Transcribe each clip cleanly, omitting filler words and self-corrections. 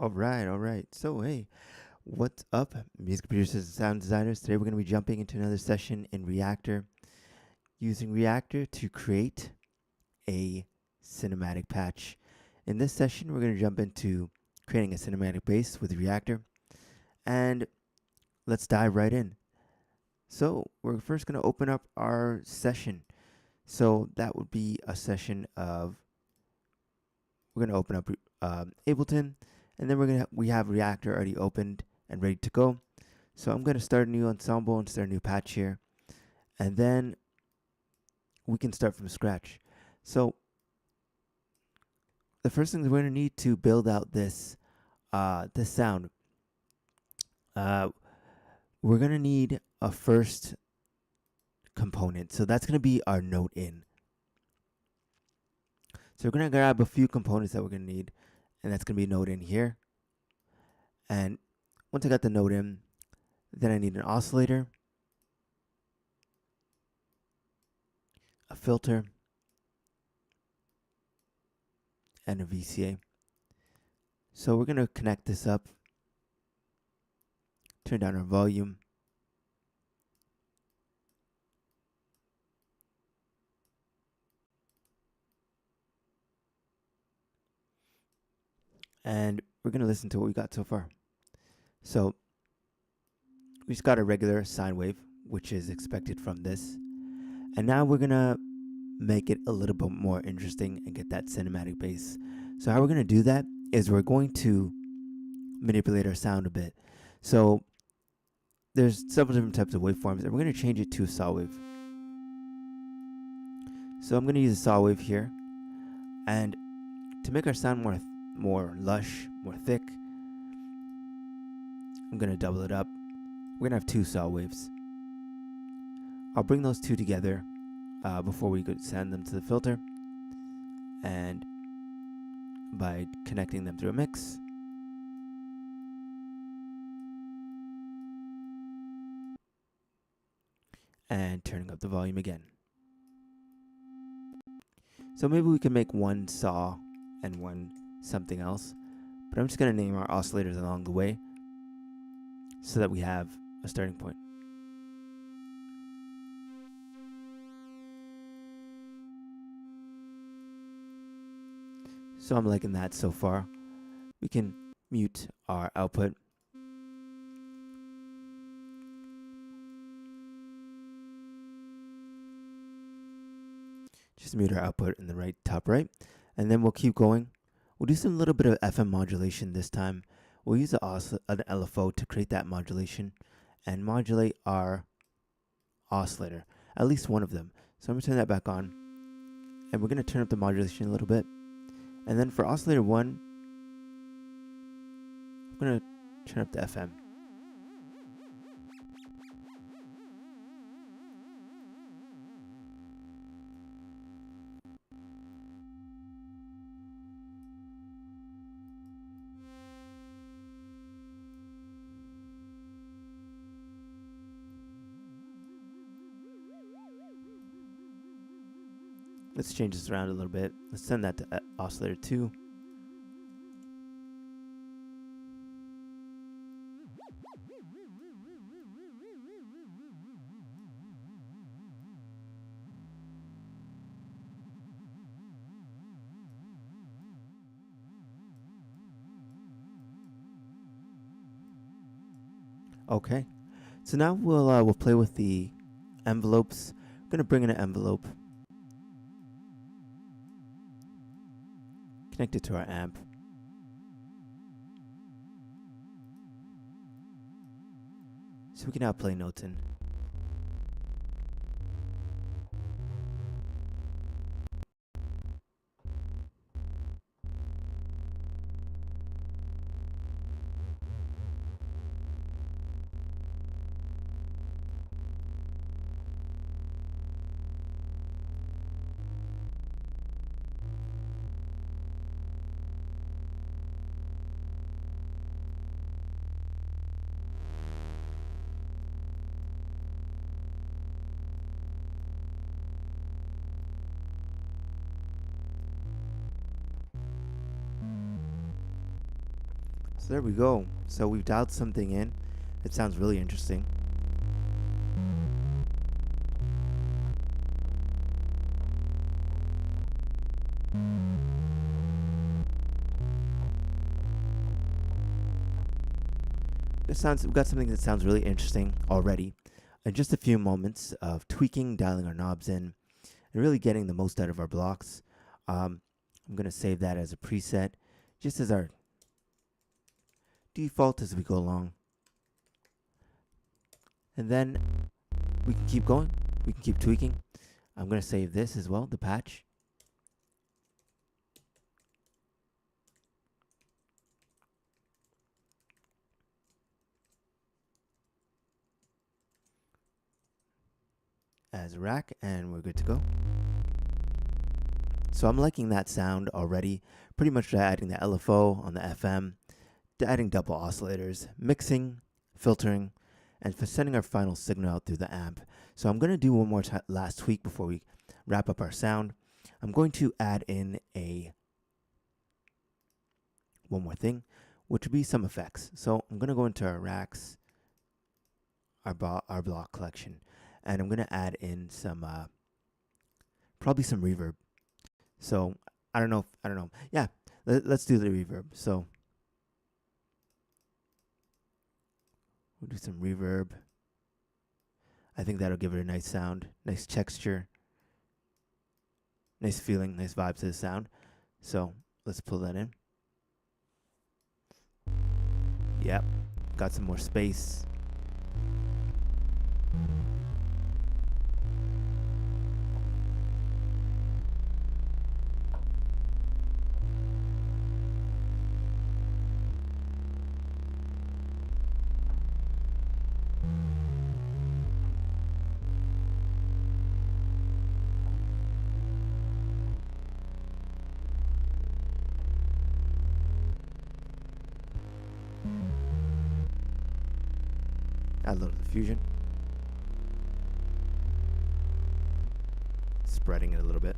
All right. So, hey, what's up, music producers and sound designers? Today we're going to be jumping into another session in Reactor, using Reactor to create a cinematic patch. In this session, we're going to jump into creating a cinematic base with Reactor, and let's dive right in. So, we're first going to open up our session. So, that would be a session of, we're going to open up Ableton, and then we have Reactor already opened and ready to go. So I'm going to start a new ensemble and start a new patch here, and then we can start from scratch. So the first thing is we're going to need to build out this sound. We're going to need a first component. So that's going to be our note in. So we're going to grab a few components that we're going to need, and that's going to be note in here. And once I got the note in, then I need an oscillator, a filter, and a VCA. So we're going to connect this up, turn down our volume, and we're going to listen to what we got so far. So we just got a regular sine wave, which is expected from this. And now we're going to make it a little bit more interesting and get that cinematic bass. So how we're going to do that is we're going to manipulate our sound a bit. So there's several different types of waveforms, and we're going to change it to a saw wave. So I'm going to use a saw wave here, and to make our sound more lush, more thick, I'm going to double it up. We're going to have two saw waves. I'll bring those two together before we could send them to the filter, and by connecting them through a mix, and turning up the volume again. So maybe we can make one saw and one something else, but I'm just going to name our oscillators along the way so that we have a starting point. So I'm liking that so far. We can mute our output. Just mute our output in the right, top right, and then we'll keep going. We'll do some little bit of FM modulation this time. We'll use an LFO to create that modulation and modulate our oscillator, at least one of them. So I'm going to turn that back on, and we're going to turn up the modulation a little bit. And then for oscillator 1, I'm going to turn up the FM. Let's change this around a little bit. Let's send that to oscillator 2. Okay, so now we'll play with the envelopes. I'm gonna bring in an envelope, connect it to our amp. So we can now play notes in. So there we go. So we've dialed something in. It sounds really interesting. We've got something that sounds really interesting already. In just a few moments of tweaking, dialing our knobs in, and really getting the most out of our blocks. I'm going to save that as a preset, just as our default as we go along. And then we can keep going. We can keep tweaking. I'm going to save this as well, the patch. As a rack, and we're good to go. So I'm liking that sound already. Pretty much adding the LFO on the FM, adding double oscillators, mixing, filtering, and for sending our final signal out through the amp. So I'm going to do one more last tweak before we wrap up our sound. I'm going to add in one more thing, which would be some effects. So I'm going to go into our racks, our block collection, and I'm going to add in some, probably some reverb. So I don't know. Yeah, let's do the reverb. So we'll do some reverb. I think that'll give it a nice sound, nice texture, nice feeling, nice vibe to the sound. So let's pull that in. Yep, got some more space. Add a little diffusion. Spreading it a little bit.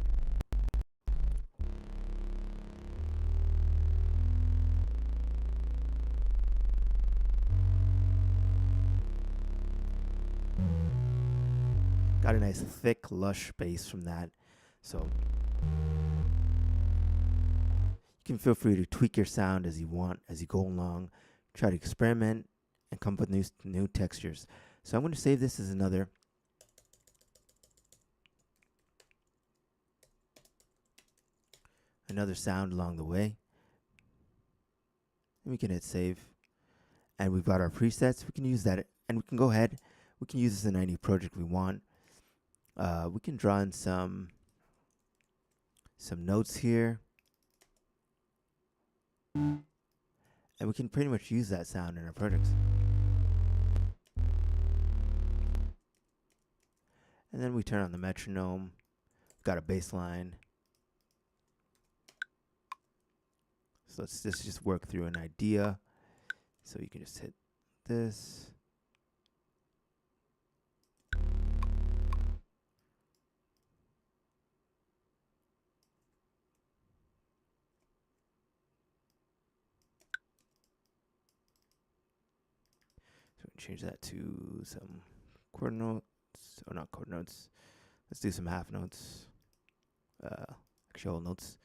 Got a nice thick, lush bass from that. So you can feel free to tweak your sound as you want, as you go along. Try to experiment and come up with new textures. So I'm going to save this as another sound along the way. And we can hit save. And we've got our presets. We can use that, and we can go ahead. We can use this in any project we want. We can draw in some notes here. And we can pretty much use that sound in our projects. And then we turn on the metronome. Got a bass line. So let's just work through an idea. So you can just hit this. So we can change that to some quarter notes. Oh, not quarter notes. Let's do some half notes. Actual notes.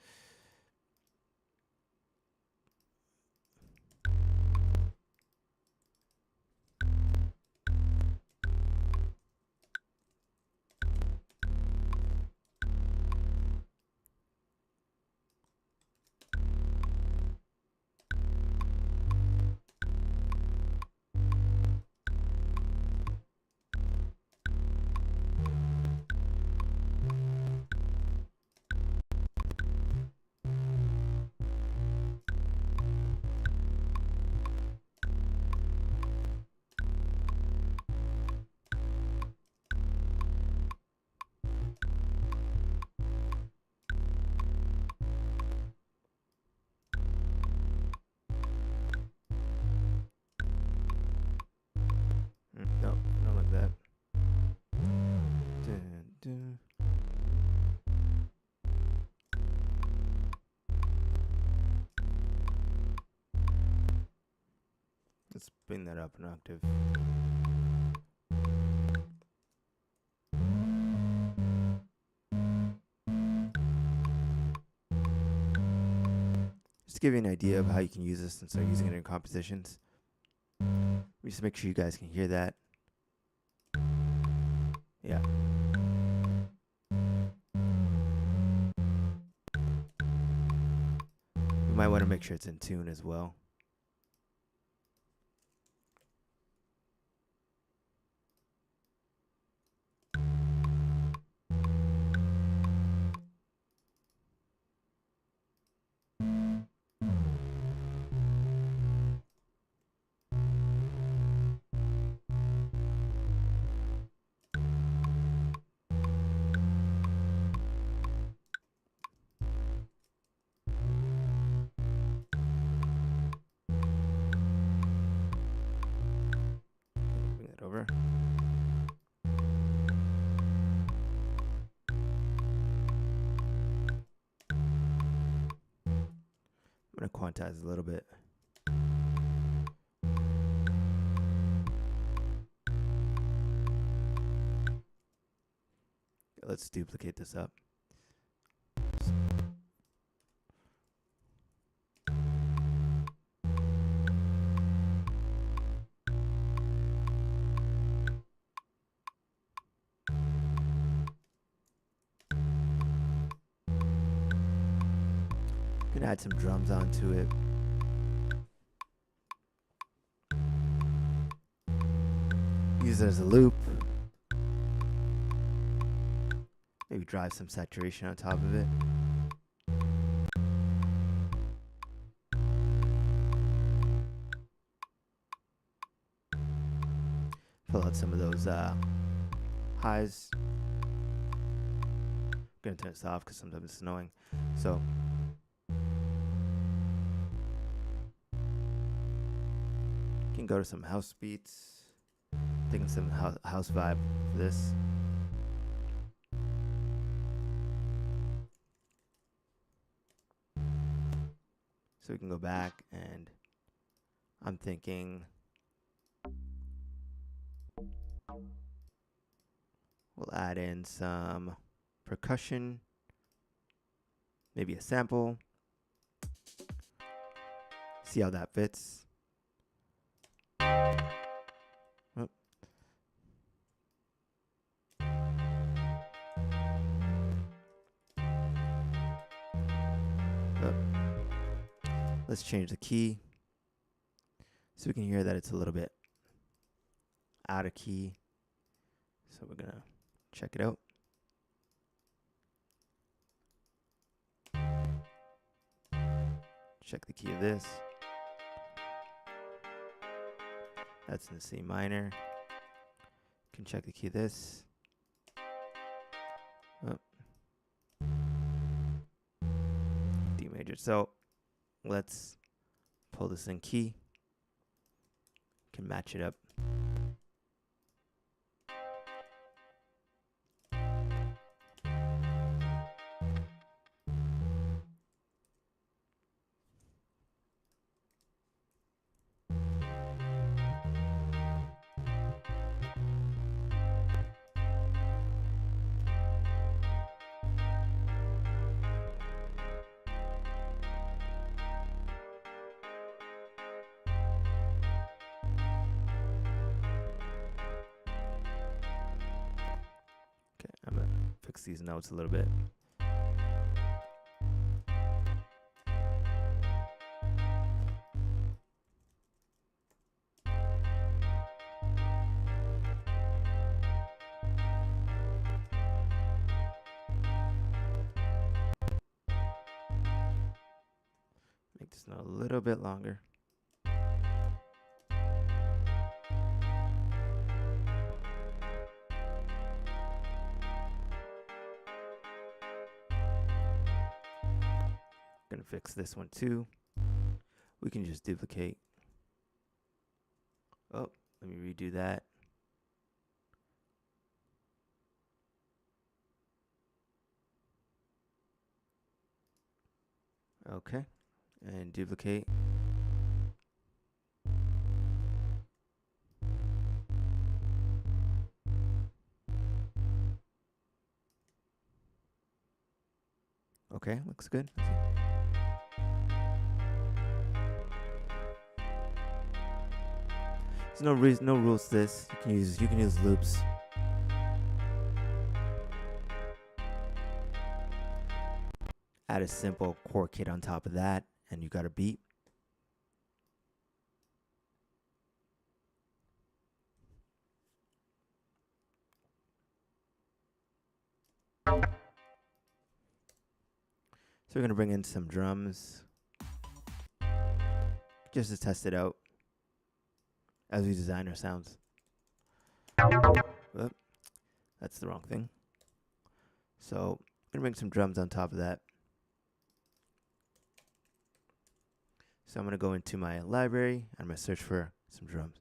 Let's bring that up an octave. Just to give you an idea of how you can use this and start using it in compositions. Just make sure you guys can hear that. Yeah. You might want to make sure it's in tune as well. Bring that over. I'm going to quantize a little bit. Let's duplicate this up. Can add some drums onto it. Use it as a loop. Maybe drive some saturation on top of it. Fill out some of those highs. I'm gonna turn this off because sometimes it's annoying. So you can go to some house beats. Thinking some house vibe for this. So we can go back, and I'm thinking we'll add in some percussion, maybe a sample. See how that fits. Oh. Let's change the key so we can hear that it's a little bit out of key. So we're gonna check it out. Check the key of this. That's in the C minor. Can check the key of this. Oh. D major. So let's pull this in key. Can match it up. I'm gonna fix these notes a little bit. Make this note a little bit longer. Gonna fix this one too. We can just duplicate. Oh, let me redo that. Okay, and duplicate. Okay, looks good. There's no rules to this. You can use loops. Add a simple chord kit on top of that, and you got a beat. So we're gonna bring in some drums just to test it out as we design our sounds. Oop, that's the wrong thing. So I'm gonna bring some drums on top of that. So I'm gonna go into my library and I'm gonna search for some drums.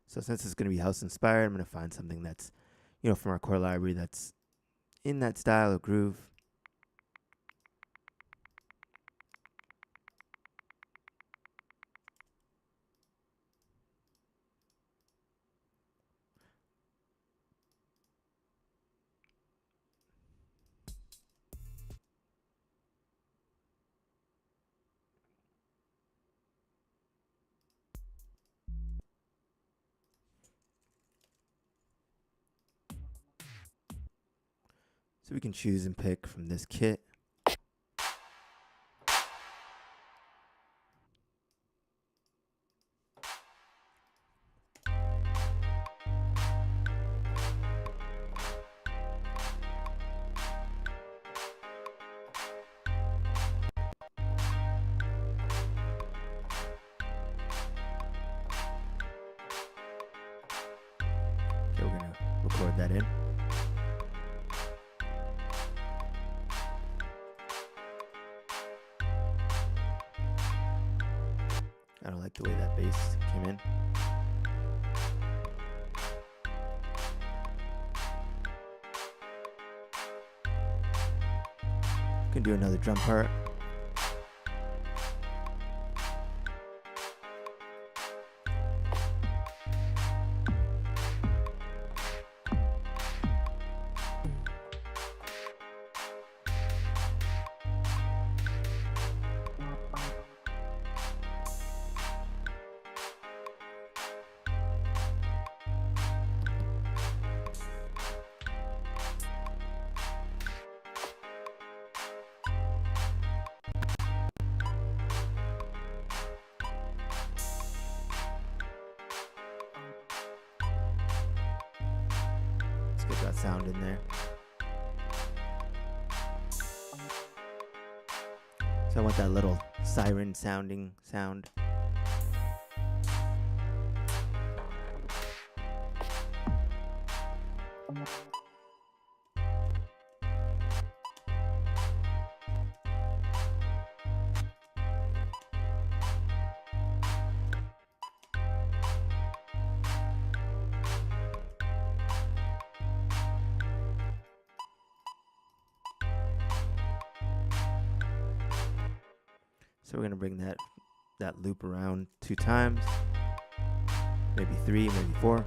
So since it's going to be house inspired, I'm going to find something that's, from our core library that's in that style of groove. So we can choose and pick from this kit. Okay, we're going to record that in. I don't like the way that bass came in. Can do another drum part. Let's get that sound in there. So I want that little siren sounding sound. So we're gonna bring that loop around 2 times, maybe 3, maybe 4.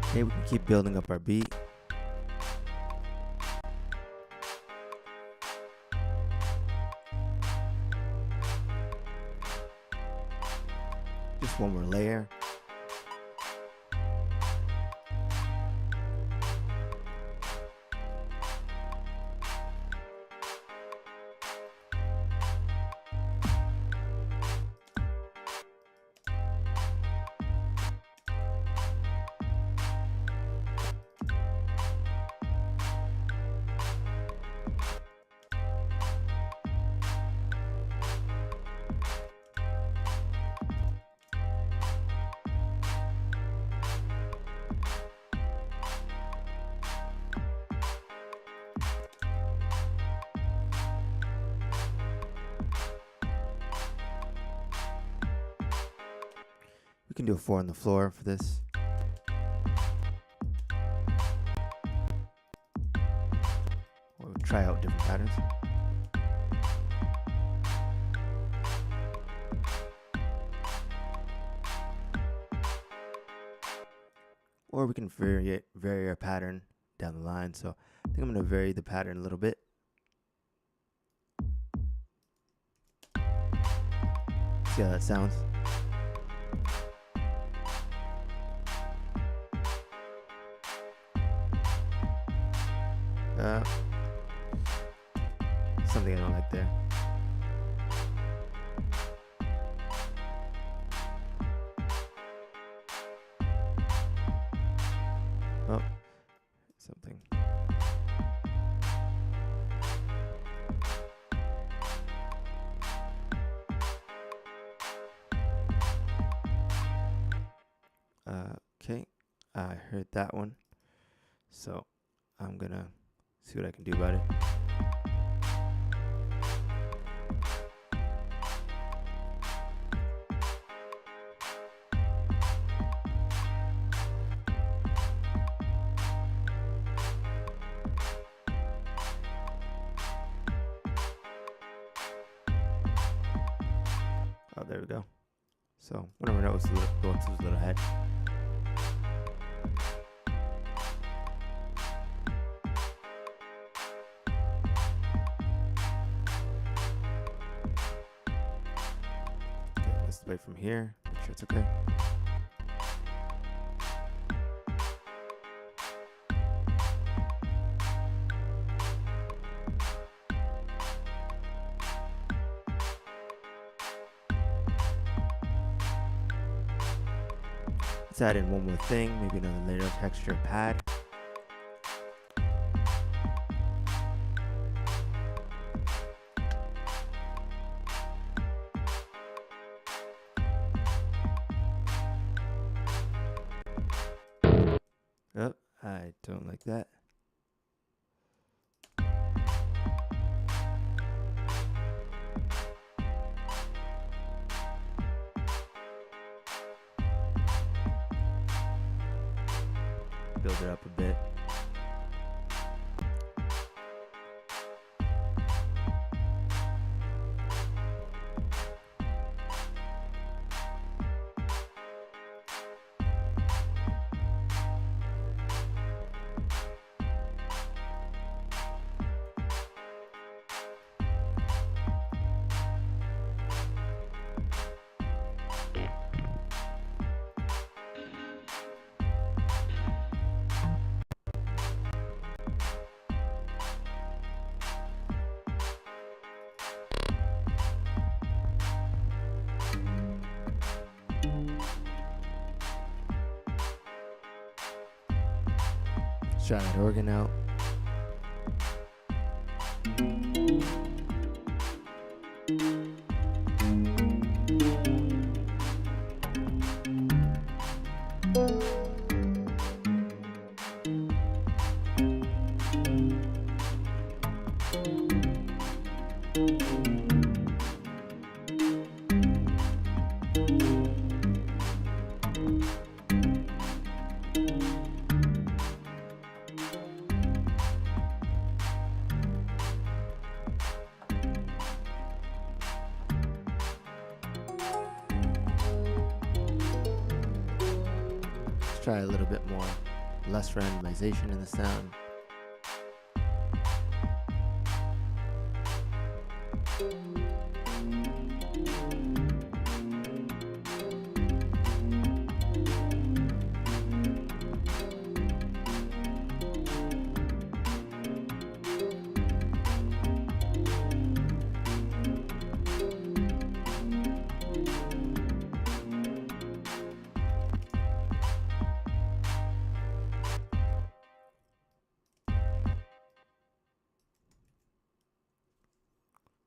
Okay, we can keep building up our beat. Just one more layer. We can do a 4 on the floor for this. Or try out different patterns. Or we can vary our pattern down the line. So I think I'm going to vary the pattern a little bit. See how that sounds. Something I don't like there. Oh, something. Okay, I heard that one. So I'm gonna see what I can do about it. Oh, there we go. So one of our notes was a little ahead. Okay, let's play from here. Make sure it's okay. Let's add in one more thing, maybe another layer of texture pad. Oh, I don't like that. Build it up a bit. Let's try that organ out. Try a little bit more, less randomization in the sound.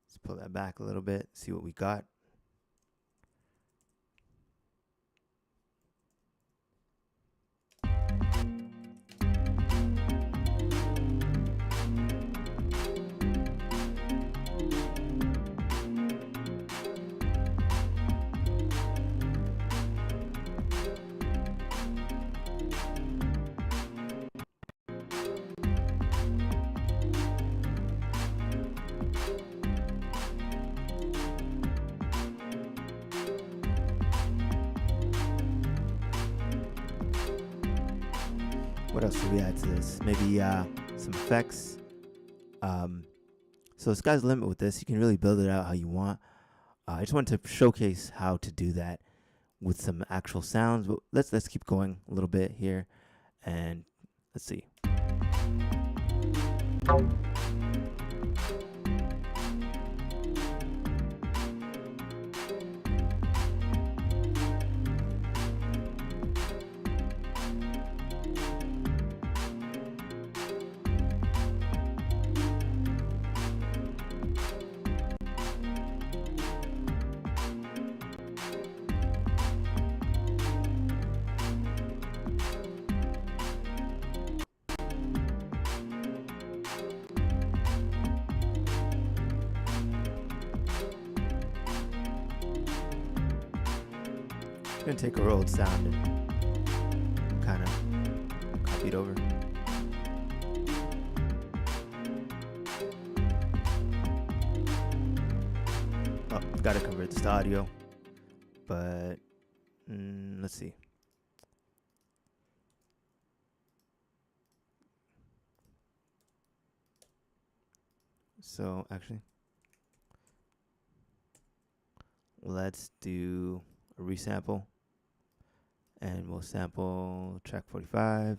Let's pull that back a little bit, see what we got. What else should we add to this? Maybe some effects. So the sky's the limit with this. You can really build it out how you want. I just wanted to showcase how to do that with some actual sounds. But let's keep going a little bit here, and let's see. I'm gonna take our old sound and kind of copy it over. Oh, gotta convert this to audio, but let's see. So actually, let's do a resample, and we'll sample track 45,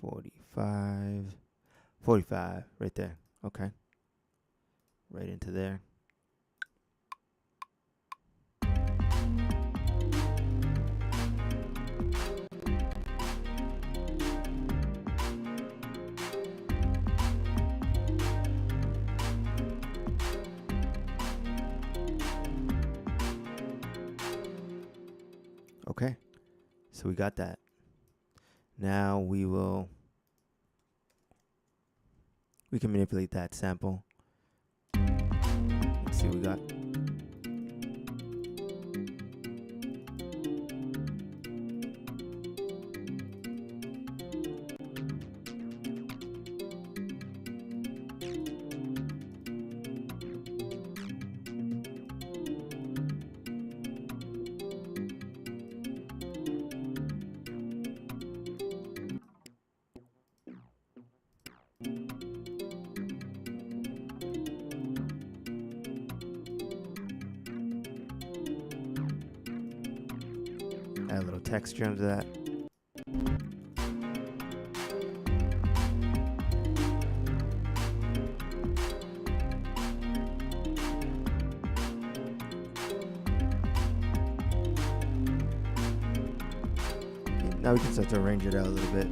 45, right there. Okay, right into there. Okay, so we got that. Now we can manipulate that sample. Let's see what we got. Add a little texture into that. Now we can start to arrange it out a little bit.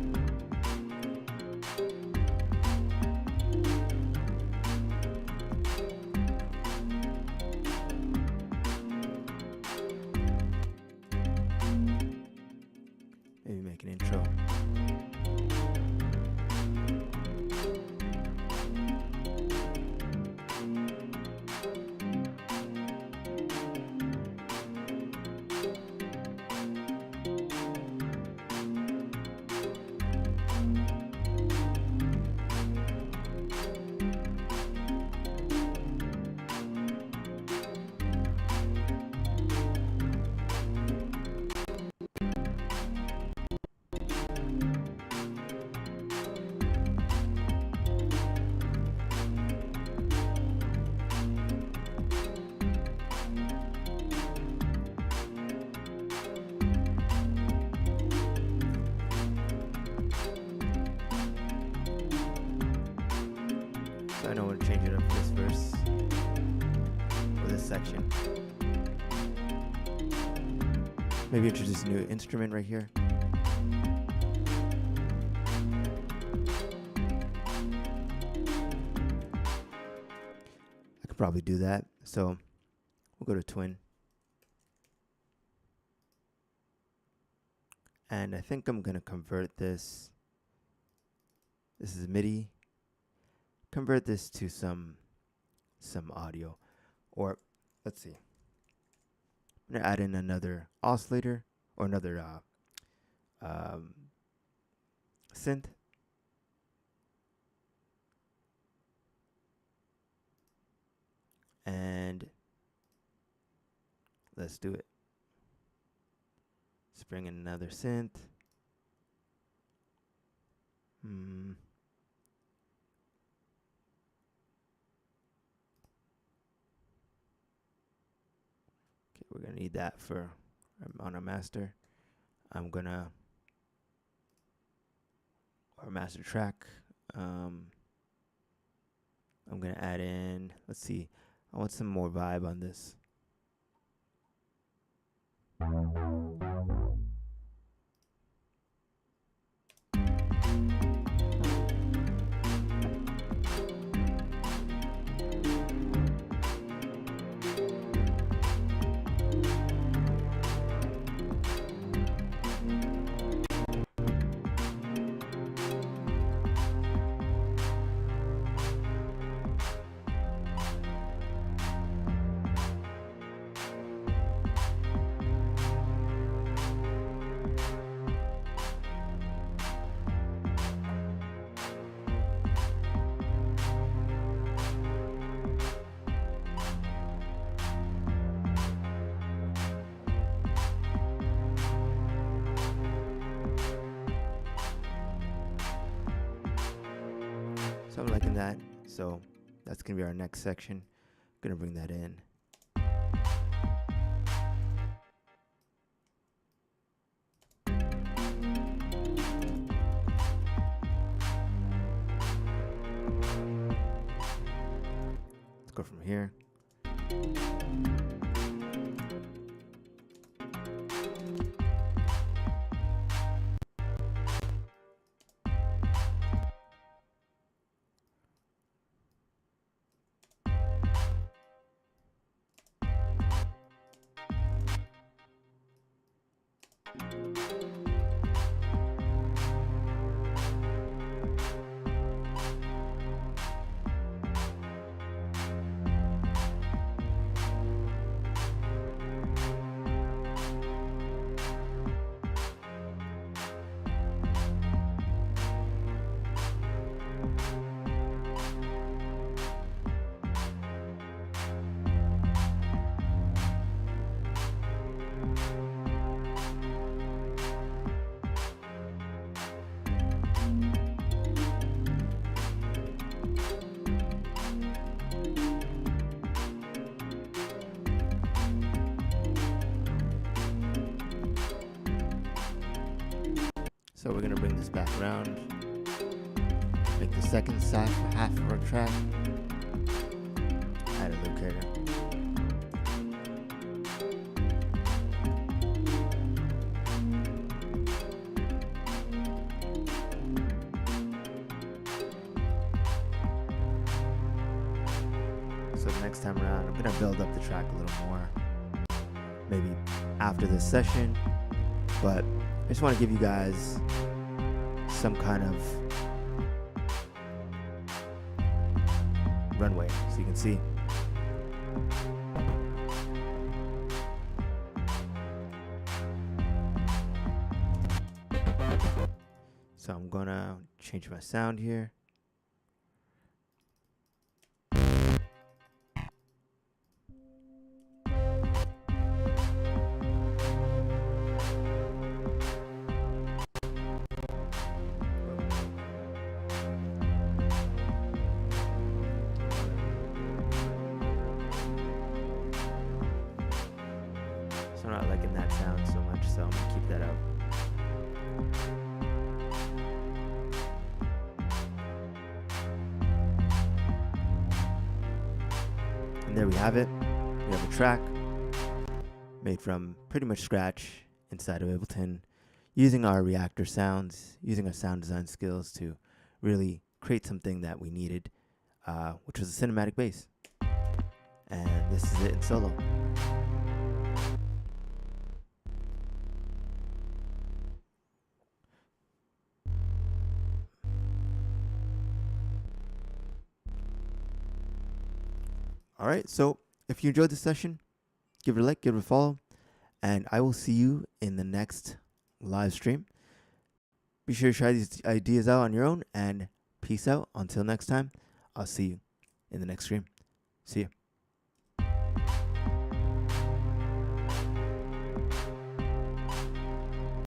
Maybe make an intro. So I know I want to change it up for this verse, or this section. Maybe introduce a new instrument right here. I could probably do that. So we'll go to Twin. And I think I'm going to convert this. This is MIDI. Convert this to some audio. Or let's see. I'm going to add in another oscillator or another synth. And let's do it. Let's bring in another synth. Okay, we're gonna need that for on our master. I'm gonna our master track. I'm gonna add in. Let's see. I want some more vibe on this. So I'm liking that. So that's gonna be our next section. Gonna bring that in. Let's go from here. So we're gonna bring this back around, make the second half of our track, add a locator. So the next time around, I'm gonna build up the track a little more, maybe after this session, but I just want to give you guys some kind of runway so you can see. So I'm gonna change my sound here. I'm not liking that sound so much, so I'm gonna keep that out. And there we have it. We have a track made from pretty much scratch inside of Ableton, using our Reactor sounds, using our sound design skills to really create something that we needed, which was a cinematic bass. And this is it in solo. All right, so if you enjoyed this session, give it a like, give it a follow, and I will see you in the next live stream. Be sure to try these ideas out on your own, and peace out. Until next time, I'll see you in the next stream. See you.